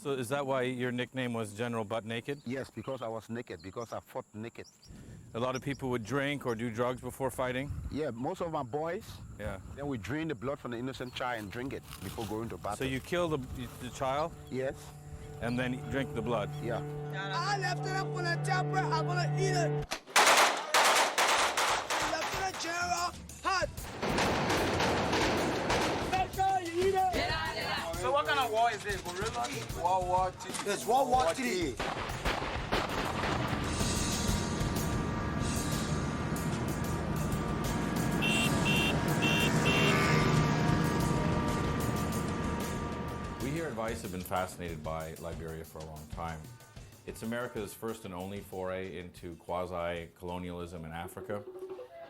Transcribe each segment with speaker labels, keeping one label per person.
Speaker 1: So is that why your nickname was General Butt Naked?
Speaker 2: Yes, because I was naked, because I fought naked.
Speaker 1: A lot of people would drink or do drugs before fighting?
Speaker 2: Yeah, most of my boys,
Speaker 1: Yeah.
Speaker 2: then we drain the blood from the innocent child and drink it before going to battle.
Speaker 1: So you kill the child?
Speaker 2: Yes.
Speaker 1: And then drink the blood?
Speaker 2: Yeah.
Speaker 3: I left it up on the chopper, I'm gonna eat it. Lieutenant General, hot.
Speaker 4: So what kind of war is this? Gorilla? World War II.
Speaker 3: It's World War III.
Speaker 1: We here at Vice have been fascinated by Liberia for a long time. It's America's first and only foray into quasi-colonialism in Africa.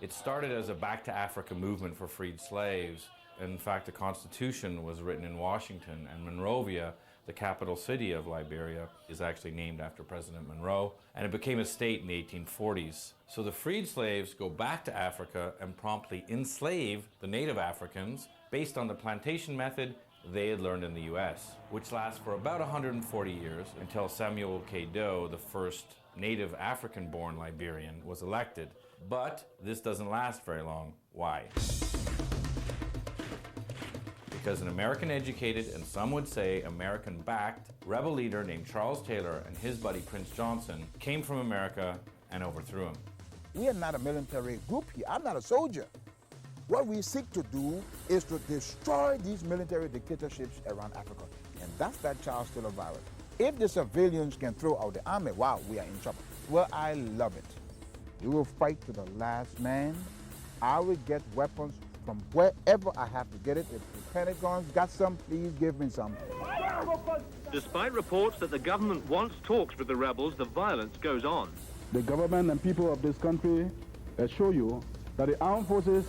Speaker 1: It started as a Back to Africa movement for freed slaves. In fact, the Constitution was written in Washington, and Monrovia, the capital city of Liberia, is actually named after President Monroe, and it became a state in the 1840s. So the freed slaves go back to Africa and promptly enslave the native Africans based on the plantation method they had learned in the US, which lasts for about 140 years until Samuel K. Doe, the first native African-born Liberian, was elected. But this doesn't last very long. Why? Because an American-educated, and some would say American-backed, rebel leader named Charles Taylor and his buddy Prince Johnson came from America and overthrew him.
Speaker 5: We are not a military group here. I'm not a soldier. What we seek to do is to destroy these military dictatorships around Africa. And that's that Charles Taylor virus. If the civilians can throw out the army, wow, we are in trouble. Well, I love it. We will fight to the last man. I will get weapons from wherever I have to get it. If the Pentagon's got some, please give me some.
Speaker 6: Despite reports that the government wants talks with the rebels, the violence goes on.
Speaker 7: The government and people of this country assure you that the armed forces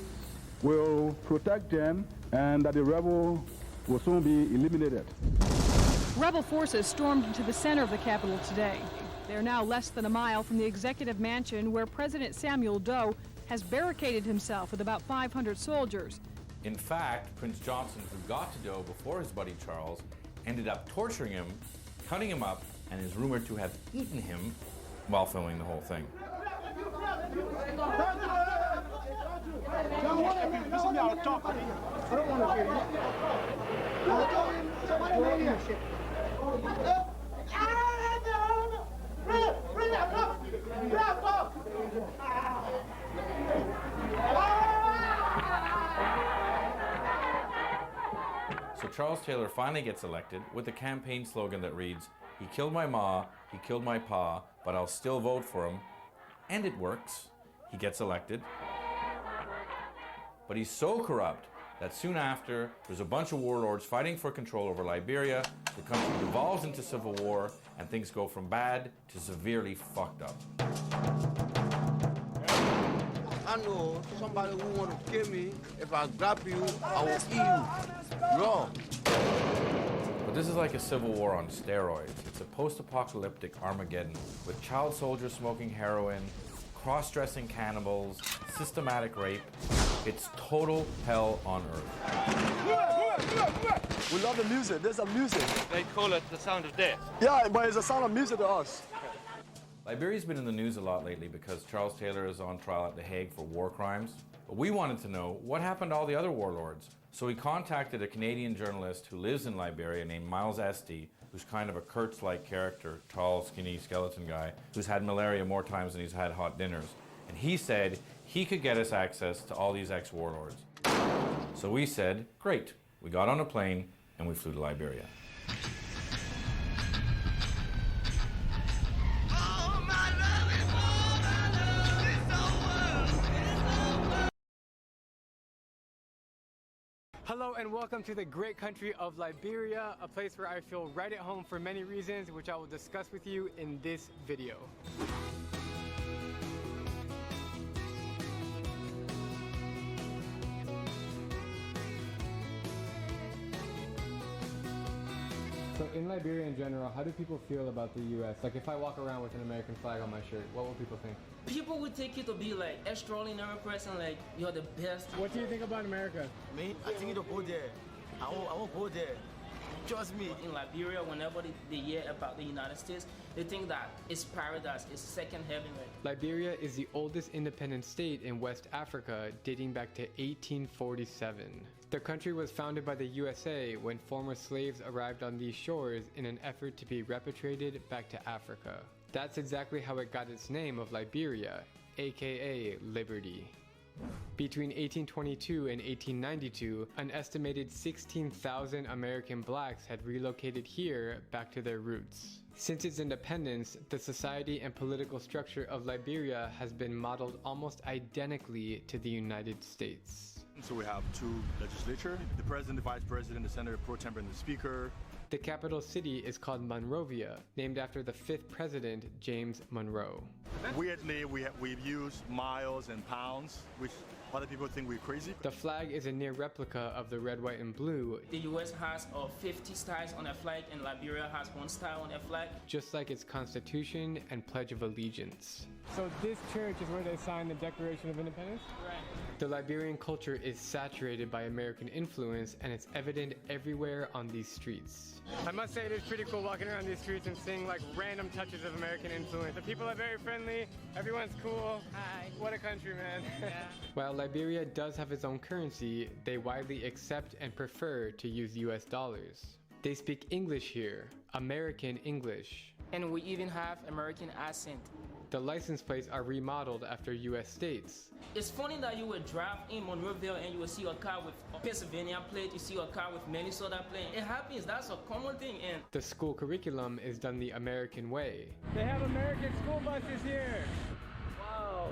Speaker 7: will protect them and that the rebel will soon be eliminated.
Speaker 8: Rebel forces stormed into the center of the capital today. They're now less than a mile from the executive mansion where President Samuel Doe has barricaded himself with about 500 soldiers.
Speaker 1: In fact, Prince Johnson, who got to Doe before his buddy Charles, ended up torturing him, cutting him up, and is rumored to have eaten him while filming the whole thing. So Charles Taylor finally gets elected with a campaign slogan that reads, "He killed my ma, he killed my pa, but I'll still vote for him." And it works. He gets elected. But he's so corrupt that soon after, there's a bunch of warlords fighting for control over Liberia, the country devolves into civil war, and things go from bad to severely fucked up.
Speaker 3: I know somebody who want to kill me. If I grab you, I will eat you raw.
Speaker 1: But this is like a civil war on steroids. It's a post-apocalyptic Armageddon with child soldiers smoking heroin, cross-dressing cannibals, systematic rape. It's total hell on earth.
Speaker 9: We love the music. There's some music.
Speaker 6: They call it the sound of death.
Speaker 9: Yeah, but it's a sound of music to us.
Speaker 1: Liberia's been in the news a lot lately because Charles Taylor is on trial at The Hague for war crimes. But we wanted to know what happened to all the other warlords. So we contacted a Canadian journalist who lives in Liberia named Miles Esty, who's kind of a Kurtz-like character, tall, skinny, skeleton guy, who's had malaria more times than he's had hot dinners. And he said he could get us access to all these ex-warlords. So we said, great. We got on a plane and we flew to Liberia.
Speaker 10: Hello and welcome to the great country of Liberia, a place where I feel right at home for many reasons, which I will discuss with you in this video. So in Liberia in general, how do people feel about the U.S.? Like if I walk around with an American flag on my shirt, what will people think?
Speaker 11: People would take you to be like extraordinary person, like you're the best.
Speaker 10: What do you think about America?
Speaker 9: Me, I think to go there. I won't go there.
Speaker 11: Trust me. In Liberia, whenever they hear about the United States, they think that it's paradise, it's second heaven.
Speaker 10: Liberia is the oldest independent state in West Africa, dating back to 1847. The country was founded by the USA when former slaves arrived on these shores in an effort to be repatriated back to Africa. That's exactly how it got its name of Liberia, aka Liberty. Between 1822 and 1892, an estimated 16,000 American blacks had relocated here back to their roots. Since its independence, the society and political structure of Liberia has been modeled almost identically to the United States.
Speaker 12: So we have two legislatures, the president, the vice president, the senator pro tem, and the speaker.
Speaker 10: The capital city is called Monrovia, named after the 5th president, James Monroe.
Speaker 12: Weirdly, we've used miles and pounds, which other people think we're crazy.
Speaker 10: The flag is a near replica of the red, white, and blue.
Speaker 11: The US has 50 styles on their flag, and Liberia has 1 style on their flag.
Speaker 10: Just like its Constitution and Pledge of Allegiance. So this church is where they signed the Declaration of Independence?
Speaker 11: Right.
Speaker 10: The Liberian culture is saturated by American influence, and it's evident everywhere on these streets. I must say it is pretty cool walking around these streets and seeing like random touches of American influence. The people are very friendly, everyone's cool. Hi. What a country, man. Yeah. While Liberia does have its own currency, they widely accept and prefer to use US dollars. They speak English here, American English.
Speaker 11: And we even have American accent.
Speaker 10: The license plates are remodeled after US states.
Speaker 11: It's funny that you would drive in Monroeville and you will see a car with a Pennsylvania plate, you see a car with Minnesota plate. It happens, that's a common thing. And
Speaker 10: the school curriculum is done the American way.
Speaker 13: They have American school buses here. Wow,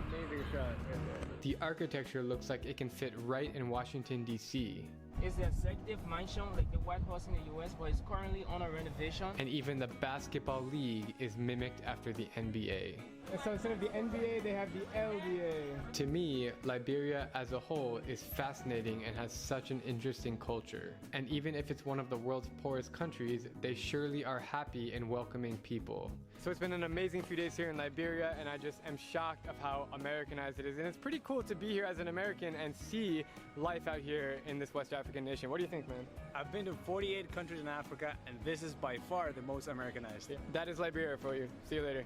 Speaker 13: amazing shot right there.
Speaker 10: The architecture looks like it can fit right in Washington, D.C.
Speaker 11: It's the executive mansion like the White House in the US, but it's currently on a renovation.
Speaker 10: And even the basketball league is mimicked after the NBA.
Speaker 13: And so instead of the NBA, they have the LBA.
Speaker 10: To me, Liberia as a whole is fascinating and has such an interesting culture. And even if it's one of the world's poorest countries, they surely are happy and welcoming people. So it's been an amazing few days here in Liberia, and I just am shocked of how Americanized it is. And it's pretty cool to be here as an American and see life out here in this West African nation. What do you think, man?
Speaker 14: I've been to 48 countries in Africa, and this is by far the most Americanized.
Speaker 10: That is Liberia for you. See you later.